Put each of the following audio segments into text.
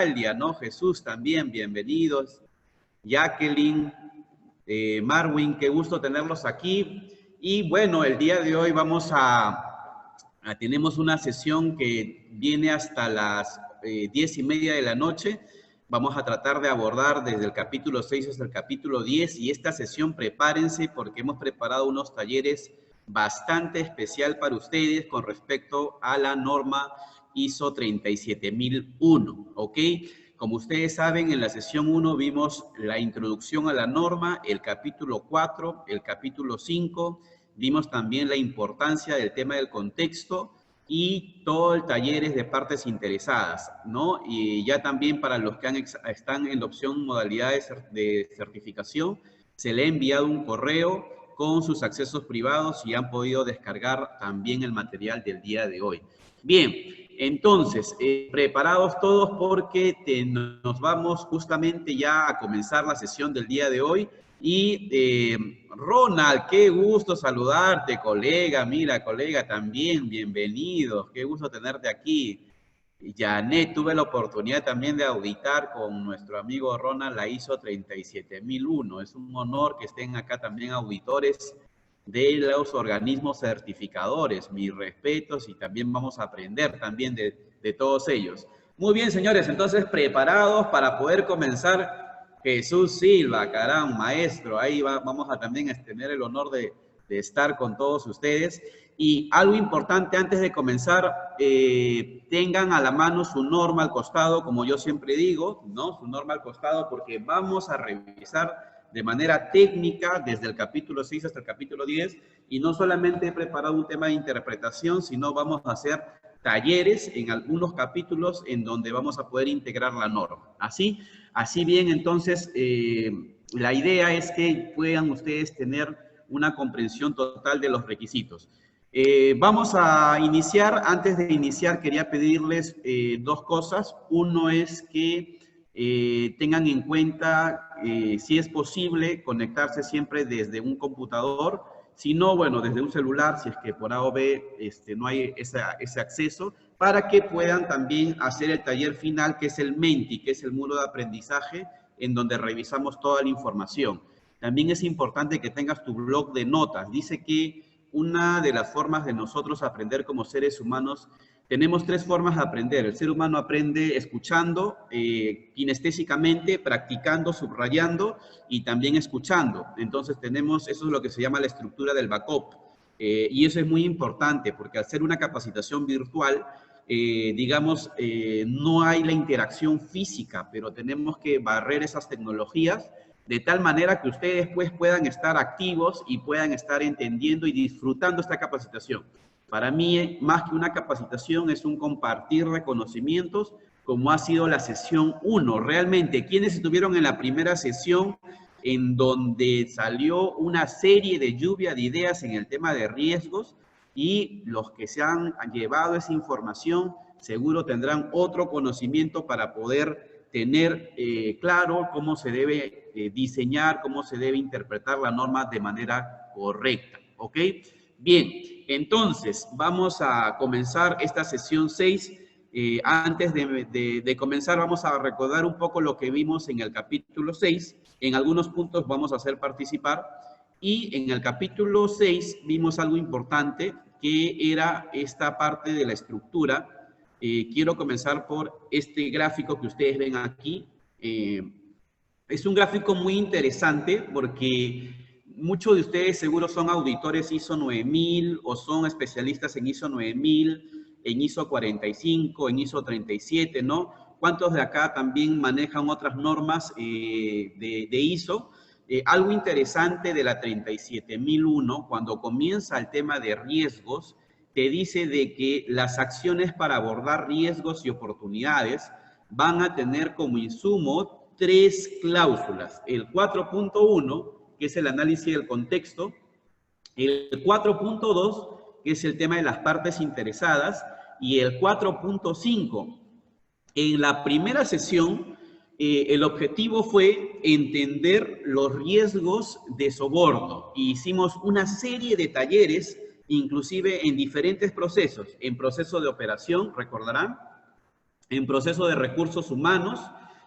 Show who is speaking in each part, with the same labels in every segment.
Speaker 1: Natalia, ¿no? Jesús también, bienvenidos. Jacqueline, Marwin, qué gusto tenerlos aquí. Y bueno, el día de hoy tenemos una sesión que viene hasta las 10:30 de la noche. Vamos a tratar de abordar desde el capítulo 6 hasta el capítulo 10 y esta sesión prepárense porque hemos preparado unos talleres bastante especial para ustedes con respecto a la norma ISO 37001, ¿ok? Como ustedes saben, en la sesión 1 vimos la introducción a la norma, el capítulo 4, el capítulo 5, vimos también la importancia del tema del contexto y todo el taller es de partes interesadas, ¿no? Y ya también para los que están en la opción modalidades de certificación, se le ha enviado un correo con sus accesos privados y han podido descargar también el material del día de hoy. Bien, entonces, preparados todos porque nos vamos justamente ya a comenzar la sesión del día de hoy. Y Ronald, qué gusto saludarte, colega. Mira, colega, también, bienvenidos. Qué gusto tenerte aquí. Janet, tuve la oportunidad también de auditar con nuestro amigo Ronald la ISO 37001. Es un honor que estén acá también auditores de los organismos certificadores. Mis respetos y también vamos a aprender también de todos ellos. Muy bien, señores, entonces preparados para poder comenzar. Jesús Silva, caramba, maestro, ahí vamos a también tener el honor de estar con todos ustedes. Y algo importante antes de comenzar, tengan a la mano su norma al costado, como yo siempre digo, ¿no? Su norma al costado, porque vamos a revisar de manera técnica desde el capítulo 6 hasta el capítulo 10, y no solamente he preparado un tema de interpretación, sino vamos a hacer talleres en algunos capítulos en donde vamos a poder integrar la norma. Así bien, entonces, la idea es que puedan ustedes tener una comprensión total de los requisitos. Vamos a iniciar. Antes de iniciar, quería pedirles dos cosas. Uno es que tengan en cuenta, si es posible, conectarse siempre desde un computador. Si no, bueno, desde un celular, si es que por A o B no hay ese acceso, para que puedan también hacer el taller final, que es el Menti, que es el muro de aprendizaje, en donde revisamos toda la información. También es importante que tengas tu blog de notas. Dice que una de las formas de nosotros aprender como seres humanos, tenemos tres formas de aprender. El ser humano aprende escuchando, kinestésicamente, practicando, subrayando y también escuchando. Entonces eso es lo que se llama la estructura del backup. Y eso es muy importante porque al ser una capacitación virtual, digamos, no hay la interacción física, pero tenemos que barrer esas tecnologías de tal manera que ustedes pues puedan estar activos y puedan estar entendiendo y disfrutando esta capacitación. Para mí, más que una capacitación, es un compartir reconocimientos, como ha sido la sesión 1. Realmente, quienes estuvieron en la primera sesión, en donde salió una serie de lluvia de ideas en el tema de riesgos, y los que se han llevado esa información seguro tendrán otro conocimiento para poder tener claro cómo se debe diseñar, cómo se debe interpretar la norma de manera correcta, ¿ok? Bien, entonces vamos a comenzar esta sesión 6. Antes de comenzar vamos a recordar un poco lo que vimos en el capítulo 6. En algunos puntos vamos a hacer participar. Y en el capítulo 6 vimos algo importante, que era esta parte de la estructura. Quiero comenzar por este gráfico que ustedes ven aquí. Es un gráfico muy interesante porque muchos de ustedes seguro son auditores ISO 9000 o son especialistas en ISO 9000, en ISO 45, en ISO 37, ¿no? ¿Cuántos de acá también manejan otras normas de ISO? Algo interesante de la 37001, cuando comienza el tema de riesgos, te dice de que las acciones para abordar riesgos y oportunidades van a tener como insumo tres cláusulas. El 4.1, que es el análisis del contexto, el 4.2, que es el tema de las partes interesadas, y el 4.5. En la primera sesión, el objetivo fue entender los riesgos de soborno. Y hicimos una serie de talleres, inclusive en diferentes procesos. En proceso de operación, recordarán, en proceso de recursos humanos,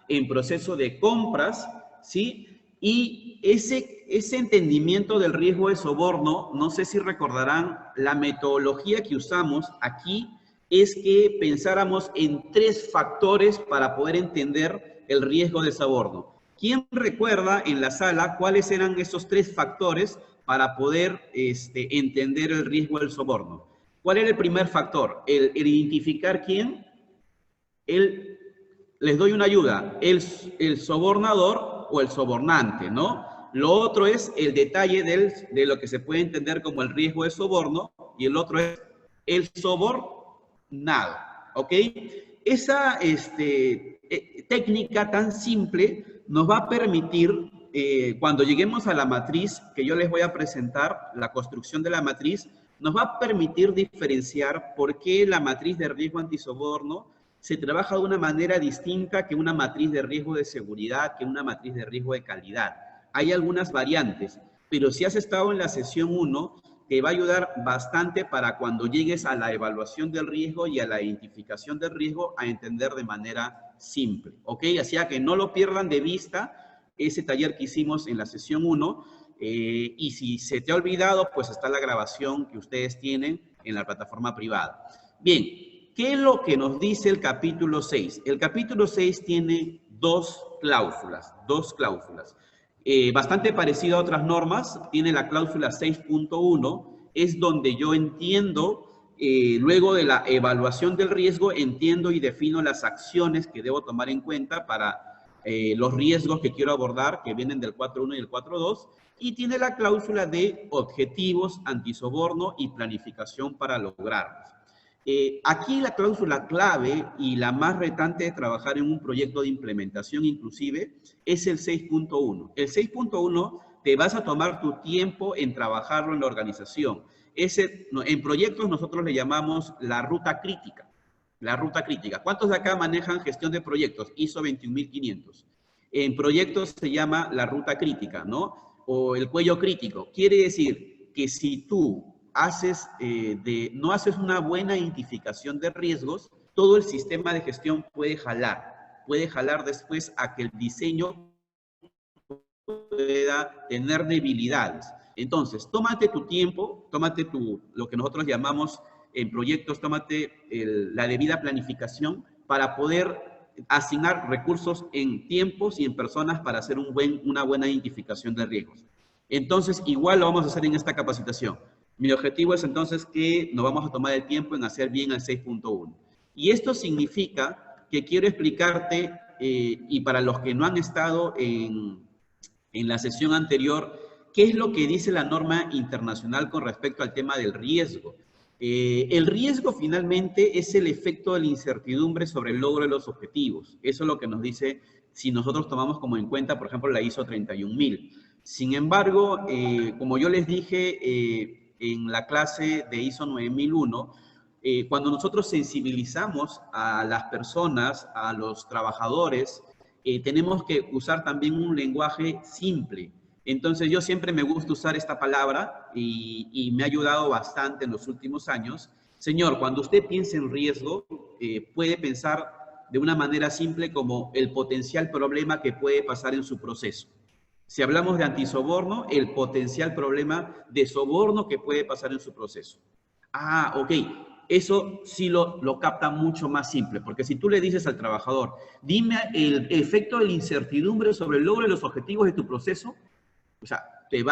Speaker 1: en proceso de compras, ¿sí? Y ese entendimiento del riesgo de soborno, no sé si recordarán, la metodología que usamos aquí es que pensáramos en 3 factores para poder entender el riesgo de soborno. ¿Quién recuerda en la sala cuáles eran esos 3 factores para poder entender el riesgo del soborno? ¿Cuál era el primer factor? El identificar quién. Les doy una ayuda, el sobornador o el sobornante, ¿no? Lo otro es el detalle de lo que se puede entender como el riesgo de soborno y el otro es el sobornado, ¿ok? Esa técnica tan simple nos va a permitir, cuando lleguemos a la matriz, que yo les voy a presentar, la construcción de la matriz, nos va a permitir diferenciar por qué la matriz de riesgo antisoborno se trabaja de una manera distinta que una matriz de riesgo de seguridad, que una matriz de riesgo de calidad. Hay algunas variantes, pero si has estado en la sesión 1, te va a ayudar bastante para cuando llegues a la evaluación del riesgo y a la identificación del riesgo a entender de manera simple, ¿ok? Así que no lo pierdan de vista ese taller que hicimos en la sesión 1 y si se te ha olvidado, pues está la grabación que ustedes tienen en la plataforma privada. Bien, ¿qué es lo que nos dice el capítulo 6? El capítulo 6 tiene dos cláusulas. Bastante parecido a otras normas, tiene la cláusula 6.1, es donde yo entiendo, luego de la evaluación del riesgo, entiendo y defino las acciones que debo tomar en cuenta para los riesgos que quiero abordar, que vienen del 4.1 y el 4.2, y tiene la cláusula de objetivos, antisoborno y planificación para lograrlos. Aquí la cláusula clave y la más retante de trabajar en un proyecto de implementación inclusive es el 6.1. El 6.1 te vas a tomar tu tiempo en trabajarlo en la organización. En proyectos nosotros le llamamos la ruta crítica. La ruta crítica. ¿Cuántos de acá manejan gestión de proyectos? ISO 21500. En proyectos se llama la ruta crítica, ¿no? O el cuello crítico. Quiere decir que si tú no haces una buena identificación de riesgos, todo el sistema de gestión puede jalar después a que el diseño pueda tener debilidades. Entonces, tómate tu tiempo, lo que nosotros llamamos en proyectos, la debida planificación para poder asignar recursos en tiempos y en personas para hacer una buena identificación de riesgos. Entonces, igual lo vamos a hacer en esta capacitación. Mi objetivo es entonces que nos vamos a tomar el tiempo en hacer bien el 6.1. Y esto significa que quiero explicarte, y para los que no han estado en la sesión anterior, qué es lo que dice la norma internacional con respecto al tema del riesgo. El riesgo finalmente es el efecto de la incertidumbre sobre el logro de los objetivos. Eso es lo que nos dice si nosotros tomamos como en cuenta, por ejemplo, la ISO 31000. Sin embargo, como yo les dije en la clase de ISO 9001, cuando nosotros sensibilizamos a las personas, a los trabajadores, tenemos que usar también un lenguaje simple. Entonces, yo siempre me gusta usar esta palabra y me ha ayudado bastante en los últimos años. Señor, cuando usted piense en riesgo, puede pensar de una manera simple como el potencial problema que puede pasar en su proceso. Si hablamos de antisoborno, el potencial problema de soborno que puede pasar en su proceso. Ah, ok. Eso sí lo capta mucho más simple, porque si tú le dices al trabajador, dime el efecto de la incertidumbre sobre el logro de los objetivos de tu proceso, o sea, te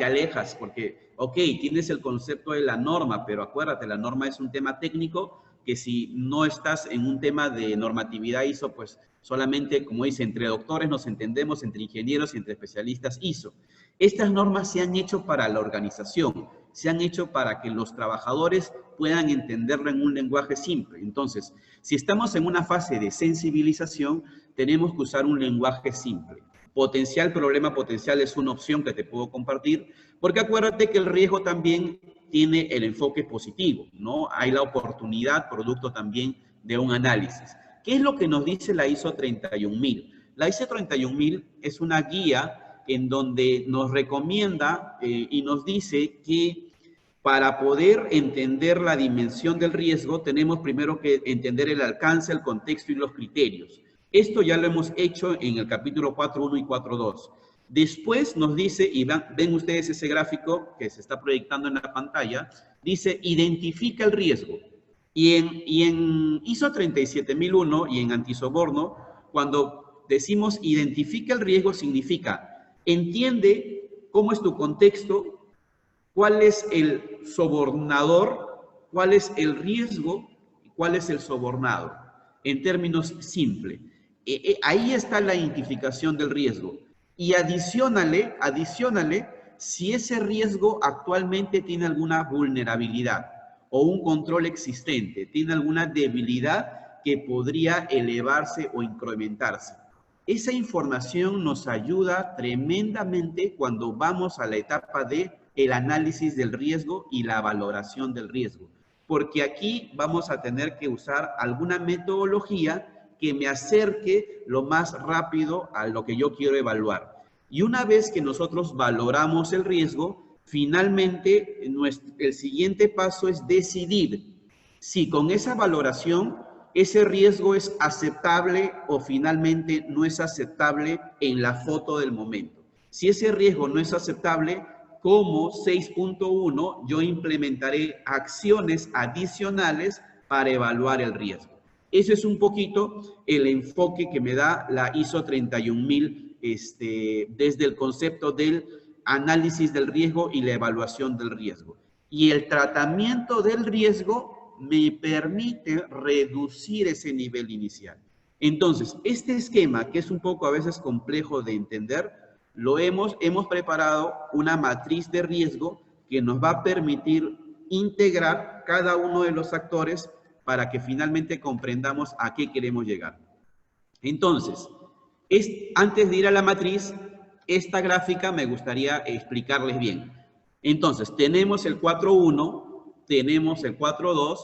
Speaker 1: alejas, porque, ok, tienes el concepto de la norma, pero acuérdate, la norma es un tema técnico que si no estás en un tema de normatividad ISO, pues solamente, como dice, entre doctores nos entendemos, entre ingenieros y entre especialistas ISO. Estas normas se han hecho para la organización, se han hecho para que los trabajadores puedan entenderlo en un lenguaje simple. Entonces, si estamos en una fase de sensibilización, tenemos que usar un lenguaje simple. Potencial, problema potencial es una opción que te puedo compartir, porque acuérdate que el riesgo también tiene el enfoque positivo, ¿no? Hay la oportunidad, producto también de un análisis. ¿Qué es lo que nos dice la ISO 31000? La ISO 31000 es una guía en donde nos recomienda y nos dice que Para poder entender la dimensión del riesgo, tenemos primero que entender el alcance, el contexto y los criterios. Esto ya lo hemos hecho en el capítulo 4.1 y 4.2. Después nos dice, y ven ustedes ese gráfico que se está proyectando en la pantalla, dice identifica el riesgo. Y en ISO 37001 y en antisoborno, cuando decimos identifica el riesgo, significa entiende cómo es tu contexto, cuál es el sobornador, cuál es el riesgo y cuál es el sobornado, en términos simples. Ahí está la identificación del riesgo. Y adicionale, si ese riesgo actualmente tiene alguna vulnerabilidad o un control existente, tiene alguna debilidad que podría elevarse o incrementarse. Esa información nos ayuda tremendamente cuando vamos a la etapa de el análisis del riesgo y la valoración del riesgo, porque aquí vamos a tener que usar alguna metodología que me acerque lo más rápido a lo que yo quiero evaluar. Y una vez que nosotros valoramos el riesgo, finalmente el siguiente paso es decidir si con esa valoración ese riesgo es aceptable o finalmente no es aceptable en la foto del momento. Si ese riesgo no es aceptable, como 6.1 yo implementaré acciones adicionales para evaluar el riesgo. Ese es un poquito el enfoque que me da la ISO 31000 desde el concepto del análisis del riesgo y la evaluación del riesgo. Y el tratamiento del riesgo me permite reducir ese nivel inicial. Entonces, este esquema, que es un poco a veces complejo de entender, hemos preparado una matriz de riesgo que nos va a permitir integrar cada uno de los actores para que finalmente comprendamos a qué queremos llegar. Entonces, antes de ir a la matriz, esta gráfica me gustaría explicarles bien. Entonces, tenemos el 4.1, tenemos el 4.2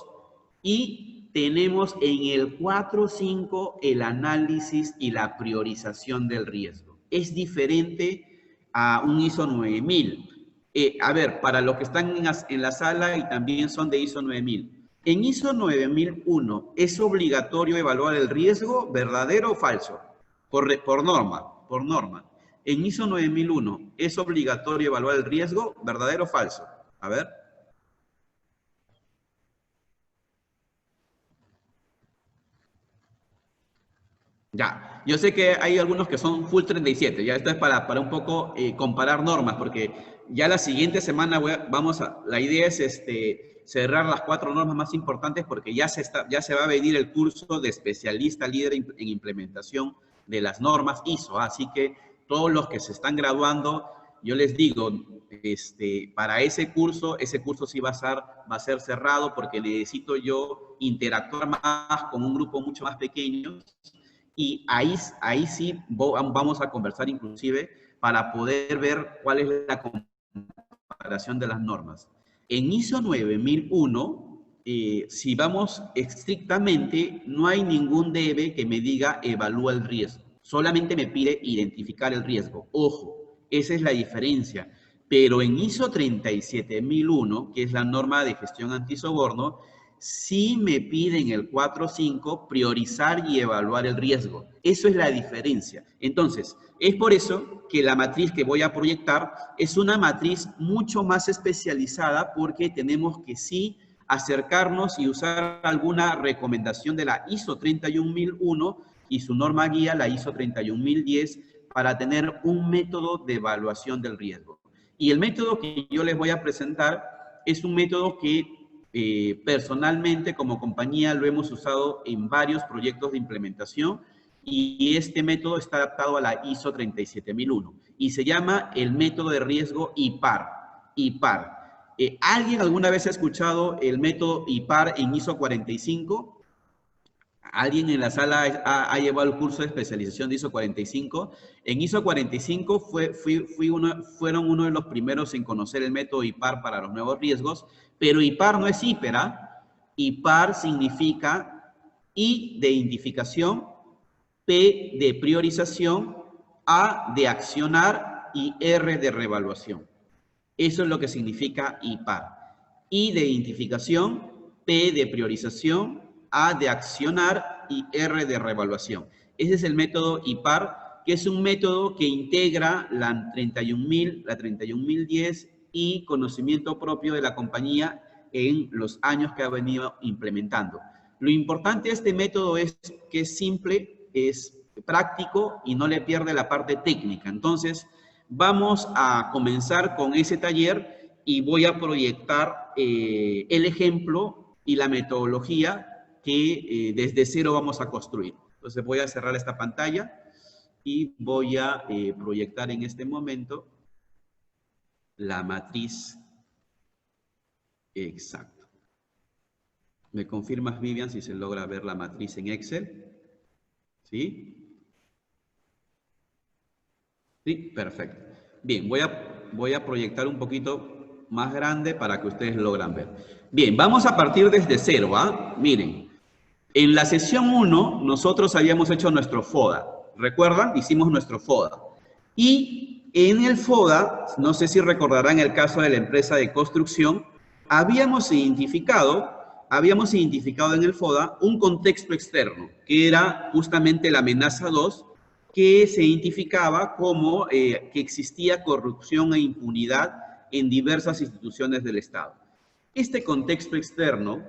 Speaker 1: y tenemos en el 4.5 el análisis y la priorización del riesgo. Es diferente a un ISO 9000. A ver, para los que están en la sala y también son de ISO 9000. En ISO 9001, ¿es obligatorio evaluar el riesgo, verdadero o falso? Por norma. En ISO 9001, ¿es obligatorio evaluar el riesgo, verdadero o falso? A ver. Ya, yo sé que hay algunos que son full 37, ya esto es para un poco comparar normas, porque ya la siguiente semana la idea es cerrar las 4 normas más importantes porque ya se va a venir el curso de especialista líder en implementación de las normas ISO, así que todos los que se están graduando, yo les digo, para ese curso sí va a ser cerrado porque necesito yo interactuar más con un grupo mucho más pequeño. Y ahí sí vamos a conversar inclusive para poder ver cuál es la comparación de las normas. En ISO 9001, si vamos estrictamente, no hay ningún DB que me diga evalúa el riesgo. Solamente me pide identificar el riesgo. Ojo, esa es la diferencia. Pero en ISO 37001, que es la norma de gestión antisoborno, sí me piden el 4.5 priorizar y evaluar el riesgo. Eso es la diferencia. Entonces, es por eso que la matriz que voy a proyectar es una matriz mucho más especializada porque tenemos que sí acercarnos y usar alguna recomendación de la ISO 31001 y su norma guía, la ISO 31010, para tener un método de evaluación del riesgo. Y el método que yo les voy a presentar es un método que personalmente como compañía lo hemos usado en varios proyectos de implementación y este método está adaptado a la ISO 37001 y se llama el método de riesgo IPAR. ¿Alguien alguna vez ha escuchado el método IPAR en ISO 45? ¿Alguien en la sala ha llevado el curso de especialización de ISO 45? En ISO 45 fueron uno de los primeros en conocer el método IPAR para los nuevos riesgos, pero IPAR no es IPERA. IPAR significa I de identificación, P de priorización, A de accionar y R de reevaluación. Eso es lo que significa IPAR. I de identificación, P de priorización, A de accionar y R de reevaluación. Ese es el método IPAR, que es un método que integra la 31.000, la 31.010 y conocimiento propio de la compañía en los años que ha venido implementando. Lo importante de este método es que es simple, es práctico y no le pierde la parte técnica. Entonces, vamos a comenzar con ese taller y voy a proyectar el ejemplo y la metodología que desde cero vamos a construir. Entonces voy a cerrar esta pantalla y voy a proyectar en este momento la matriz. Exacto. ¿Me confirmas, Vivian, si se logra ver la matriz en Excel? ¿Sí? Sí, perfecto. Bien, voy a proyectar un poquito más grande para que ustedes logran ver. Bien, vamos a partir desde cero, ¿ah? Miren, en la sesión 1 nosotros habíamos hecho nuestro FODA. ¿Recuerdan? Hicimos nuestro FODA. Y en el FODA, no sé si recordarán el caso de la empresa de construcción, habíamos identificado en el FODA un contexto externo, que era justamente la amenaza 2, que se identificaba como que existía corrupción e impunidad en diversas instituciones del Estado. Este contexto externo,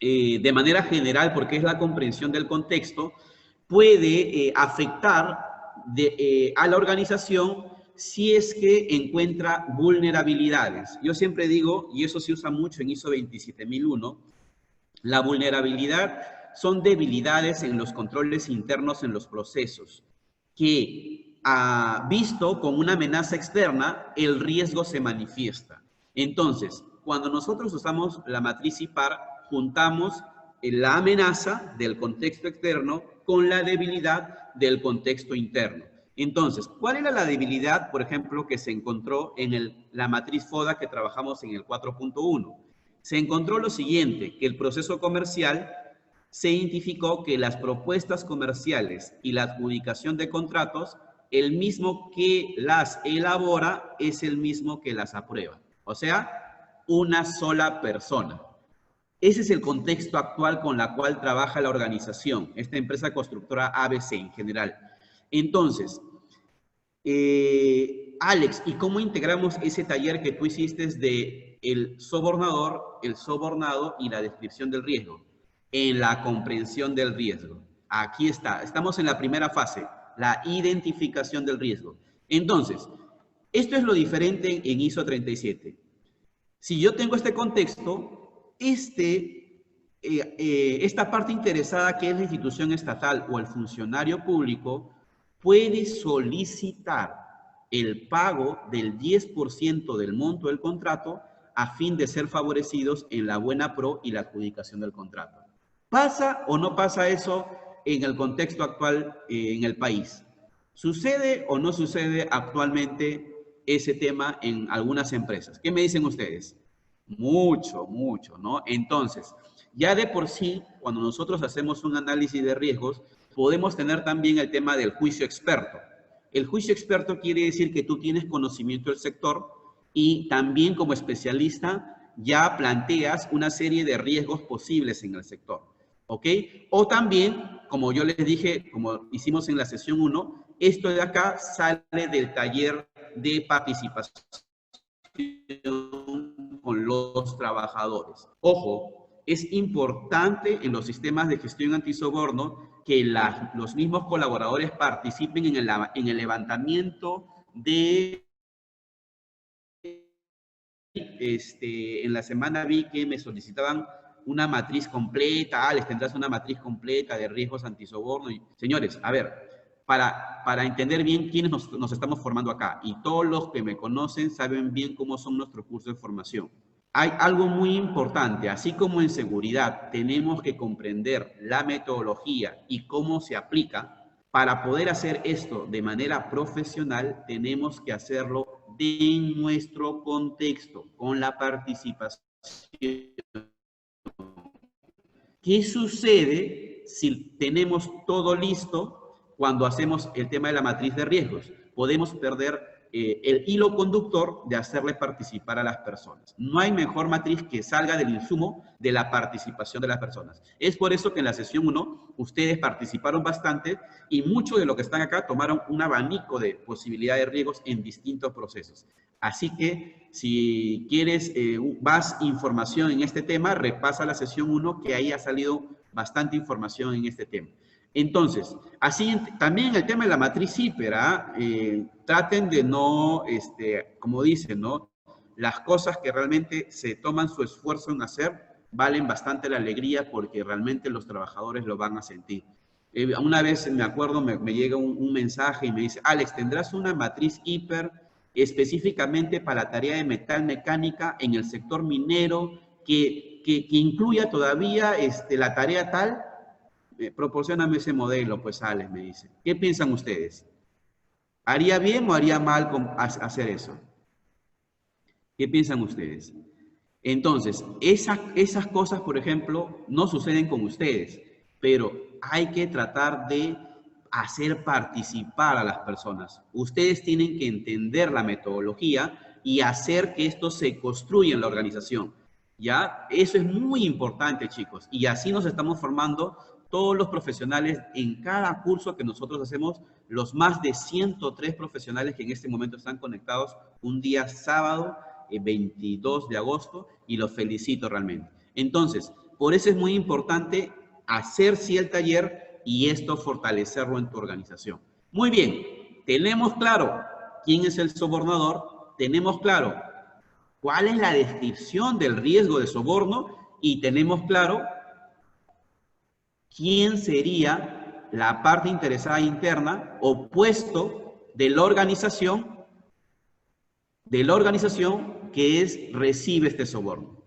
Speaker 1: de manera general, porque es la comprensión del contexto, puede afectar a la organización si es que encuentra vulnerabilidades. Yo siempre digo, y eso se usa mucho en ISO 27001, la vulnerabilidad son debilidades en los controles internos en los procesos, que visto como una amenaza externa, el riesgo se manifiesta. Entonces, cuando nosotros usamos la matriz IPAR, juntamos la amenaza del contexto externo con la debilidad del contexto interno. Entonces, ¿cuál era la debilidad, por ejemplo, que se encontró en la matriz FODA que trabajamos en el 4.1? Se encontró lo siguiente, que el proceso comercial se identificó que las propuestas comerciales y la adjudicación de contratos, el mismo que las elabora es el mismo que las aprueba. O sea, una sola persona. Ese es el contexto actual con la cual trabaja la organización, esta empresa constructora ABC en general. Entonces, Alex, ¿y cómo integramos ese taller que tú hiciste de el sobornador, el sobornado y la descripción del riesgo? En la comprensión del riesgo. Aquí está. Estamos en la primera fase, la identificación del riesgo. Entonces, esto es lo diferente en ISO 37. Si yo tengo este contexto, esta parte interesada que es la institución estatal o el funcionario público puede solicitar el pago del 10% del monto del contrato a fin de ser favorecidos en la buena pro y la adjudicación del contrato. ¿Pasa o no pasa eso en el contexto actual en el país? ¿Sucede o no sucede actualmente ese tema en algunas empresas? ¿Qué me dicen ustedes? Mucho, mucho, ¿no? Entonces, ya de por sí, cuando nosotros hacemos un análisis de riesgos, podemos tener también el tema del juicio experto. El juicio experto quiere decir que tú tienes conocimiento del sector y también como especialista ya planteas una serie de riesgos posibles en el sector, ¿ok? O también, como yo les dije, como hicimos en la sesión 1, esto de acá sale del taller de participación con los trabajadores. Ojo, es importante en los sistemas de gestión antisoborno que los mismos colaboradores participen en el levantamiento de... en la semana vi que me solicitaban una matriz completa, les tendrás una matriz completa de riesgos antisoborno. Y, señores, a ver, para entender bien quiénes nos estamos formando acá, y todos los que me conocen saben bien cómo son nuestros cursos de formación. Hay algo muy importante, así como en seguridad tenemos que comprender la metodología y cómo se aplica. Para poder hacer esto de manera profesional, tenemos que hacerlo en nuestro contexto, con la participación. ¿Qué sucede si tenemos todo listo cuando hacemos el tema de la matriz de riesgos? Podemos perder el hilo conductor de hacerle participar a las personas. No hay mejor matriz que salga del insumo de la participación de las personas. Es por eso que en la sesión 1 ustedes participaron bastante y muchos de los que están acá tomaron un abanico de posibilidades de riesgos en distintos procesos. Así que si quieres más información en este tema, repasa la sesión 1, que ahí ha salido bastante información en este tema. Entonces, así también el tema de la matriz Zipper, traten de no, como dicen, ¿no? Las cosas que realmente se toman su esfuerzo en hacer valen bastante la alegría porque realmente los trabajadores lo van a sentir. Una vez, me acuerdo, me llega un mensaje y me dice, Alex, ¿tendrás una matriz hiper específicamente para la tarea de metal mecánica en el sector minero que incluya todavía la tarea tal? Proporcióname ese modelo, pues Alex, me dice. ¿Qué piensan ustedes? ¿Haría bien o haría mal hacer eso? ¿Qué piensan ustedes? Entonces, esas cosas, por ejemplo, no suceden con ustedes, pero hay que tratar de hacer participar a las personas. Ustedes tienen que entender la metodología y hacer que esto se construya en la organización. ¿Ya? Eso es muy importante, chicos. Y así nos estamos formando todos los profesionales en cada curso que nosotros hacemos, los más de 103 profesionales que en este momento están conectados un día sábado, 22 de agosto, y los felicito realmente. Entonces, por eso es muy importante hacer sí el taller y esto fortalecerlo en tu organización. Muy bien, tenemos claro quién es el sobornador, tenemos claro cuál es la descripción del riesgo de soborno y tenemos claro quién sería la parte interesada interna o puesto de la organización que recibe este soborno.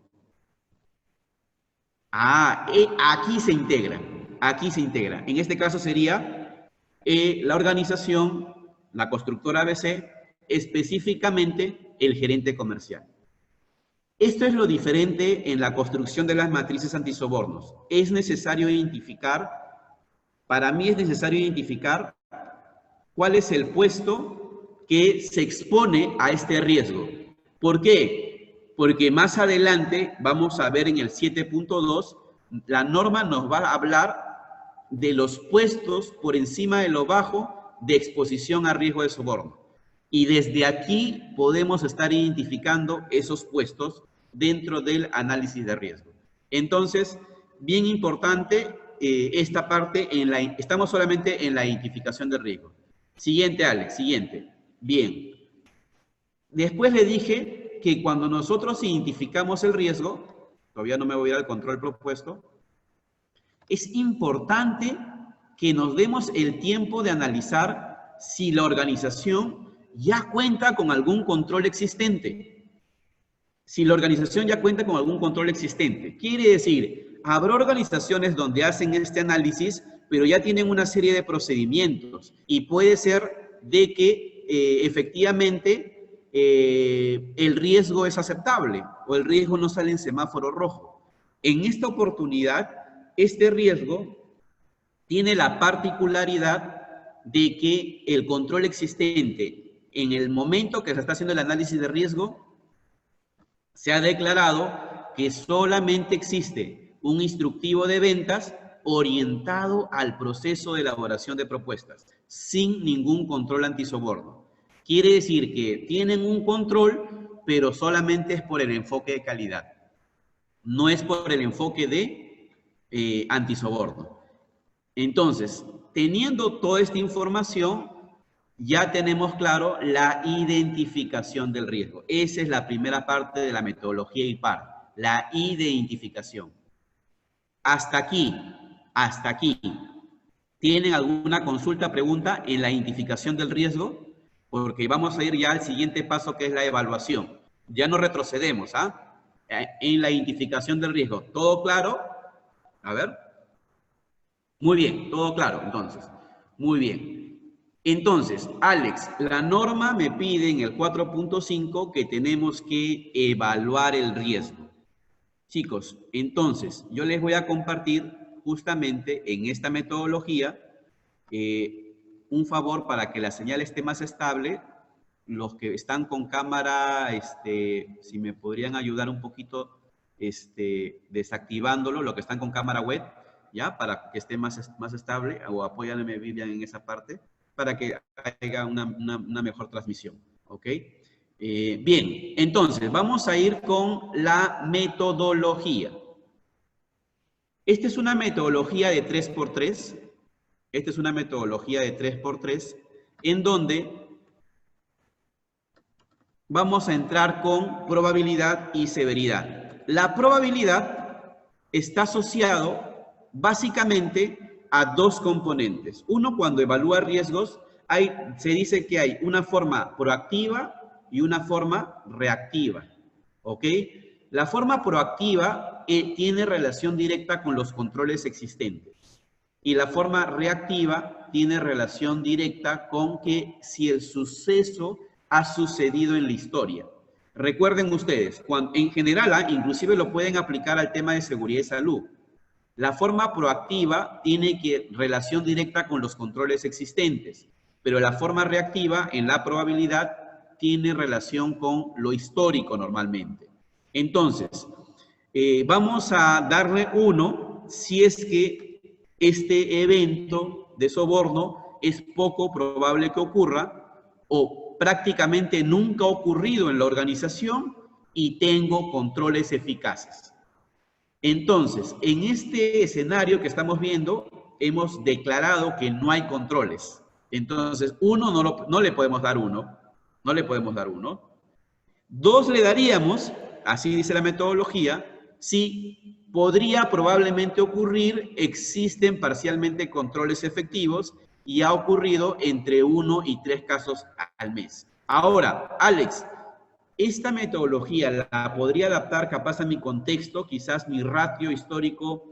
Speaker 1: Aquí se integra. En este caso sería la organización, la constructora ABC, específicamente el gerente comercial. Esto es lo diferente en la construcción de las matrices antisobornos. Es necesario identificar, para mí es necesario identificar cuál es el puesto que se expone a este riesgo. ¿Por qué? Porque más adelante vamos a ver en el 7.2, la norma nos va a hablar de los puestos por encima de lo bajo de exposición a riesgo de soborno. Y desde aquí podemos estar identificando esos puestos dentro del análisis de riesgo. Entonces, bien importante esta parte, estamos solamente en la identificación del riesgo. Siguiente, Alex, siguiente. Bien. Después le dije que cuando nosotros identificamos el riesgo, todavía no me voy a ir al control propuesto, es importante que nos demos el tiempo de analizar si la organización ya cuenta con algún control existente. Si la organización ya cuenta con algún control existente. Quiere decir, habrá organizaciones donde hacen este análisis, pero ya tienen una serie de procedimientos y puede ser de que efectivamente el riesgo es aceptable o el riesgo no sale en semáforo rojo. En esta oportunidad, este riesgo tiene la particularidad de que el control existente en el momento que se está haciendo el análisis de riesgo se ha declarado que solamente existe un instructivo de ventas orientado al proceso de elaboración de propuestas, sin ningún control antisoborno. Quiere decir que tienen un control, pero solamente es por el enfoque de calidad. No es por el enfoque de antisoborno. Entonces, teniendo toda esta información, ya tenemos claro la identificación del riesgo. Esa es la primera parte de la metodología IPAR, la identificación. Hasta aquí. ¿Tienen alguna consulta, pregunta en la identificación del riesgo? Porque vamos a ir ya al siguiente paso, que es la evaluación. Ya no retrocedemos, en la identificación del riesgo. ¿Todo claro? A ver. Muy bien, todo claro, entonces. Muy bien. Entonces, Alex, la norma me pide en el 4.5 que tenemos que evaluar el riesgo. Chicos, entonces, yo les voy a compartir justamente en esta metodología un favor para que la señal esté más estable. los que están con cámara, si me podrían ayudar un poquito desactivándolo, los que están con cámara web, ¿ya? Para que esté más estable, o apóyame, Vivian, en esa parte, para que haya una mejor transmisión, ¿ok? Bien, entonces, vamos a ir con la metodología. Esta es una metodología de 3x3. Esta es una metodología de 3x3, en donde vamos a entrar con probabilidad y severidad. La probabilidad está asociado básicamente a dos componentes. Uno, cuando evalúa riesgos, se dice que hay una forma proactiva y una forma reactiva, ¿ok? La forma proactiva tiene relación directa con los controles existentes y la forma reactiva tiene relación directa con que si el suceso ha sucedido en la historia. Recuerden ustedes, en general, inclusive lo pueden aplicar al tema de seguridad y salud. La forma proactiva tiene relación directa con los controles existentes, pero la forma reactiva en la probabilidad tiene relación con lo histórico normalmente. Entonces, vamos a darle 1 si es que este evento de soborno es poco probable que ocurra o prácticamente nunca ha ocurrido en la organización y tengo controles eficaces. Entonces, en este escenario que estamos viendo, hemos declarado que no hay controles. Entonces, 1 no le podemos dar 1. No le podemos dar 1. 2 le daríamos, así dice la metodología, si podría probablemente ocurrir, existen parcialmente controles efectivos y ha ocurrido entre 1 y 3 casos al mes. Ahora, Alex, esta metodología la podría adaptar capaz a mi contexto, quizás mi ratio histórico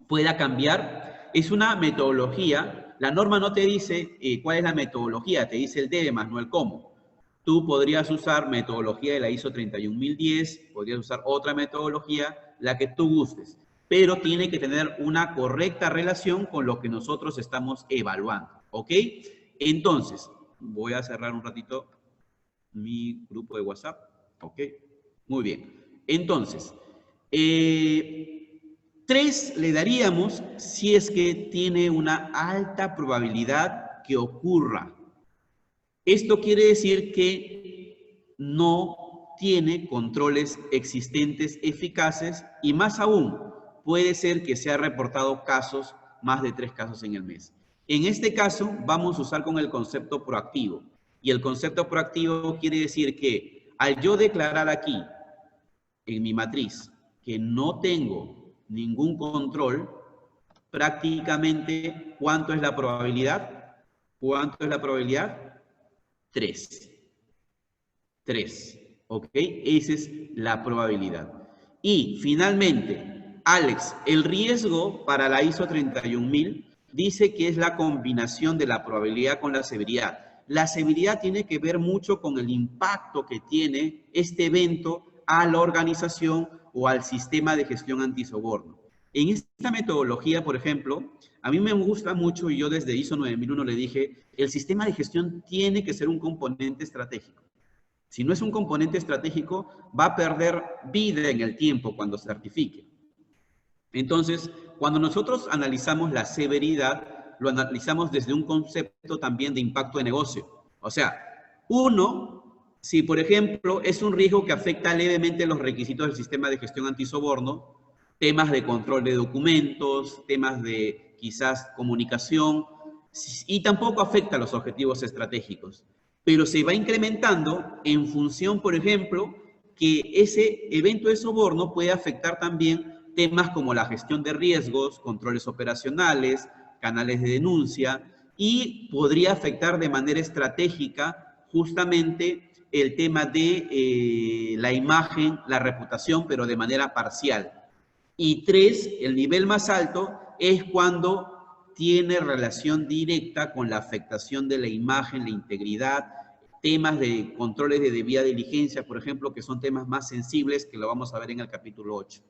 Speaker 1: pueda cambiar. Es una metodología, la norma no te dice cuál es la metodología, te dice el debe más no el cómo. Tú podrías usar metodología de la ISO 31010, podrías usar otra metodología, la que tú gustes, pero tiene que tener una correcta relación con lo que nosotros estamos evaluando, ¿ok? Entonces, voy a cerrar un ratito mi grupo de WhatsApp, ¿ok? Muy bien. Entonces, 3 le daríamos si es que tiene una alta probabilidad que ocurra. Esto quiere decir que no tiene controles existentes eficaces y más aún, puede ser que se ha reportado casos, más de 3 casos en el mes. En este caso, vamos a usar con el concepto proactivo. Y el concepto proactivo quiere decir que al yo declarar aquí, en mi matriz, que no tengo ningún control, prácticamente, ¿cuánto es la probabilidad? ¿Cuánto es la probabilidad? 3. 3. ¿Ok? Esa es la probabilidad. Y finalmente, Alex, el riesgo para la ISO 31000 dice que es la combinación de la probabilidad con la severidad. La severidad tiene que ver mucho con el impacto que tiene este evento a la organización o al sistema de gestión antisoborno. En esta metodología, por ejemplo, a mí me gusta mucho, y yo desde ISO 9001 le dije, el sistema de gestión tiene que ser un componente estratégico. Si no es un componente estratégico, va a perder vida en el tiempo cuando se certifique. Entonces, cuando nosotros analizamos la severidad, lo analizamos desde un concepto también de impacto de negocio. O sea, si por ejemplo es un riesgo que afecta levemente los requisitos del sistema de gestión antisoborno, temas de control de documentos, temas de quizás comunicación, y tampoco afecta a los objetivos estratégicos, pero se va incrementando en función, por ejemplo, que ese evento de soborno puede afectar también temas como la gestión de riesgos, controles operacionales, canales de denuncia, y podría afectar de manera estratégica justamente el tema de la imagen, la reputación, pero de manera parcial. Y 3, el nivel más alto, es cuando tiene relación directa con la afectación de la imagen, la integridad, temas de controles de debida diligencia, por ejemplo, que son temas más sensibles, que lo vamos a ver en el capítulo 8.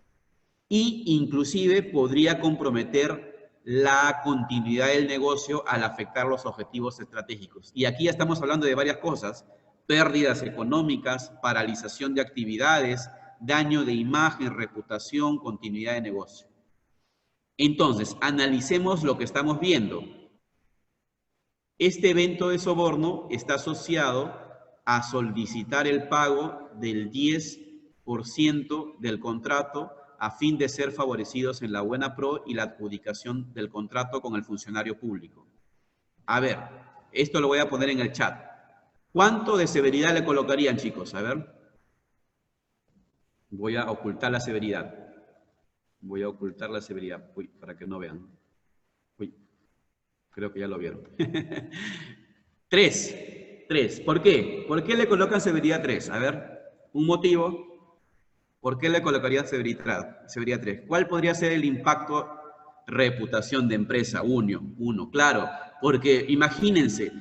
Speaker 1: Y inclusive podría comprometer la continuidad del negocio al afectar los objetivos estratégicos. Y aquí ya estamos hablando de varias cosas: pérdidas económicas, paralización de actividades, daño de imagen, reputación, continuidad de negocio. Entonces, analicemos lo que estamos viendo. Este evento de soborno está asociado a solicitar el pago del 10% del contrato a fin de ser favorecidos en la buena pro y la adjudicación del contrato con el funcionario público. A ver, esto lo voy a poner en el chat. ¿Cuánto de severidad le colocarían, chicos? A ver. Voy a ocultar la severidad. Voy a ocultar la severidad. Uy, para que no vean. Uy, creo que ya lo vieron. 3. ¿Por qué? ¿Por qué le colocan severidad 3? A ver, un motivo. ¿Por qué le colocarían severidad 3? ¿Cuál podría ser el impacto? Reputación de empresa, uno. Claro, porque imagínense,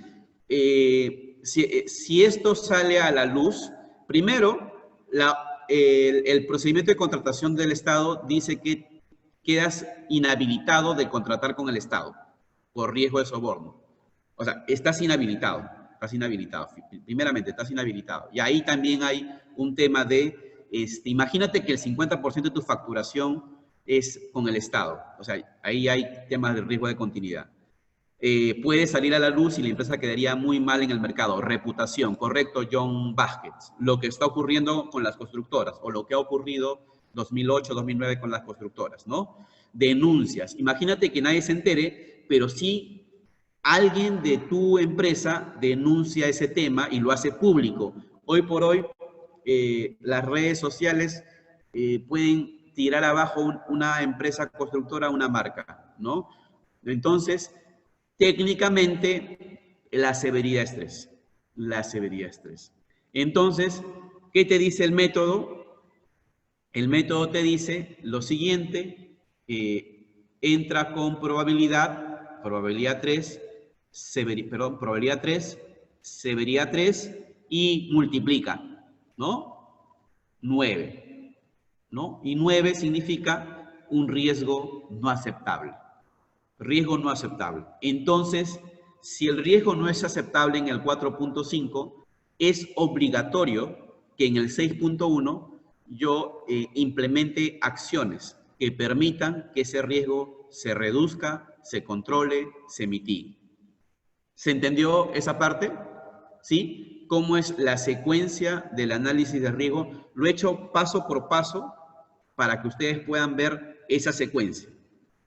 Speaker 1: si esto sale a la luz, primero, el procedimiento de contratación del Estado dice que quedas inhabilitado de contratar con el Estado por riesgo de soborno. O sea, estás inhabilitado. Primeramente, estás inhabilitado. Y ahí también hay un tema de, imagínate que el 50% de tu facturación es con el Estado. O sea, ahí hay temas de riesgo de continuidad. Puede salir a la luz y la empresa quedaría muy mal en el mercado. Reputación, correcto, John Vázquez. Lo que está ocurriendo con las constructoras, o lo que ha ocurrido 2008, 2009 con las constructoras, ¿no? Denuncias. Imagínate que nadie se entere, pero sí alguien de tu empresa denuncia ese tema y lo hace público. Hoy por hoy, las redes sociales pueden tirar abajo una empresa constructora, una marca, ¿no? Entonces, técnicamente, la severidad es 3. La severidad es 3. Entonces, ¿qué te dice el método? El método te dice lo siguiente: entra con probabilidad 3, probabilidad 3, severidad 3 y multiplica, ¿no? 9, ¿no? Y 9 significa un riesgo no aceptable. Riesgo no aceptable. Entonces, si el riesgo no es aceptable en el 4.5, es obligatorio que en el 6.1 yo implemente acciones que permitan que ese riesgo se reduzca, se controle, se mitigue. ¿Se entendió esa parte? ¿Sí? ¿Cómo es la secuencia del análisis de riesgo? Lo he hecho paso por paso para que ustedes puedan ver esa secuencia.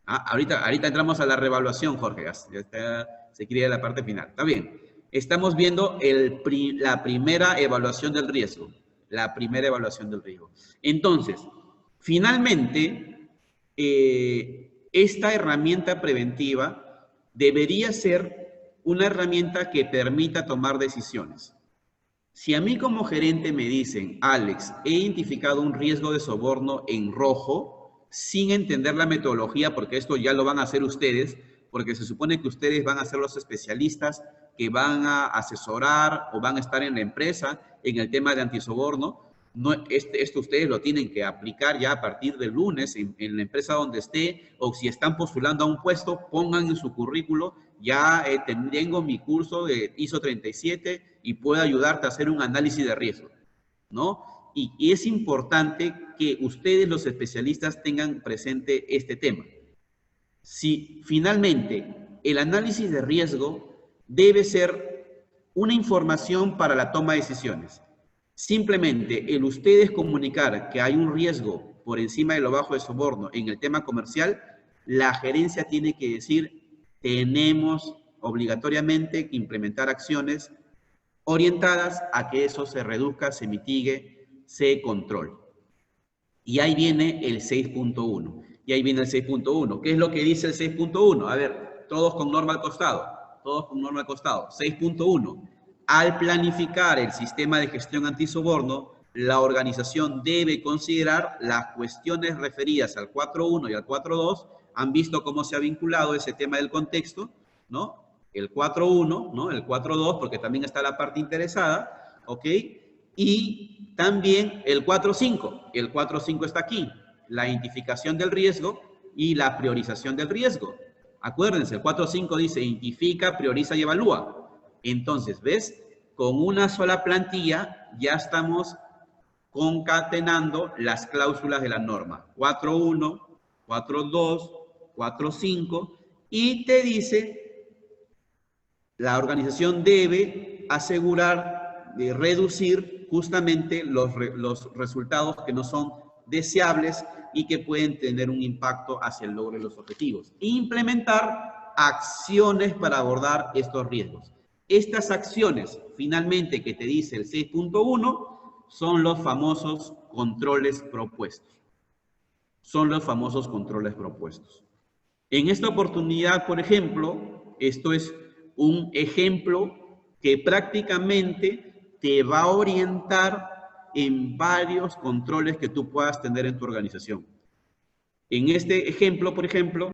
Speaker 1: Ahorita entramos a la reevaluación, Jorge. Se quiere ir a la parte final. Está bien. Estamos viendo la primera evaluación del riesgo. La primera evaluación del riesgo. Entonces, finalmente, esta herramienta preventiva debería ser una herramienta que permita tomar decisiones. Si a mí como gerente me dicen, Alex, he identificado un riesgo de soborno en rojo, sin entender la metodología, porque esto ya lo van a hacer ustedes, porque se supone que ustedes van a ser los especialistas que van a asesorar o van a estar en la empresa en el tema de antisoborno. No, esto ustedes lo tienen que aplicar ya a partir del lunes en la empresa donde esté, o si están postulando a un puesto, pongan en su currículo, ya tengo mi curso de ISO 37 y puedo ayudarte a hacer un análisis de riesgo, ¿no? Y es importante que ustedes, los especialistas, tengan presente este tema. Si finalmente el análisis de riesgo debe ser una información para la toma de decisiones. Simplemente el ustedes comunicar que hay un riesgo por encima de lo bajo de soborno en el tema comercial, la gerencia tiene que decir, tenemos obligatoriamente que implementar acciones orientadas a que eso se reduzca, se mitigue, se controle. Y ahí viene el 6.1. Y ahí viene el 6.1. ¿Qué es lo que dice el 6.1? A ver, todos con norma al costado. Todos con norma al costado. 6.1. Al planificar el sistema de gestión antisoborno, la organización debe considerar las cuestiones referidas al 4.1 y al 4.2. Han visto cómo se ha vinculado ese tema del contexto, ¿no? El 4.1, ¿no? El 4.2, porque también está la parte interesada, ¿ok? Y también el 4.5. El 4.5 está aquí. La identificación del riesgo y la priorización del riesgo. Acuérdense, el 4.5 dice identifica, prioriza y evalúa. Entonces, ¿ves? Con una sola plantilla ya estamos concatenando las cláusulas de la norma. 4.1, 4.2, 4.5 y te dice la organización debe asegurar de reducir justamente los resultados que no son deseables y que pueden tener un impacto hacia el logro de los objetivos. Implementar acciones para abordar estos riesgos. Estas acciones, finalmente, que te dice el 6.1, son los famosos controles propuestos. Son los famosos controles propuestos. En esta oportunidad, por ejemplo, esto es un ejemplo que prácticamente te va a orientar en varios controles que tú puedas tener en tu organización. En este ejemplo, por ejemplo,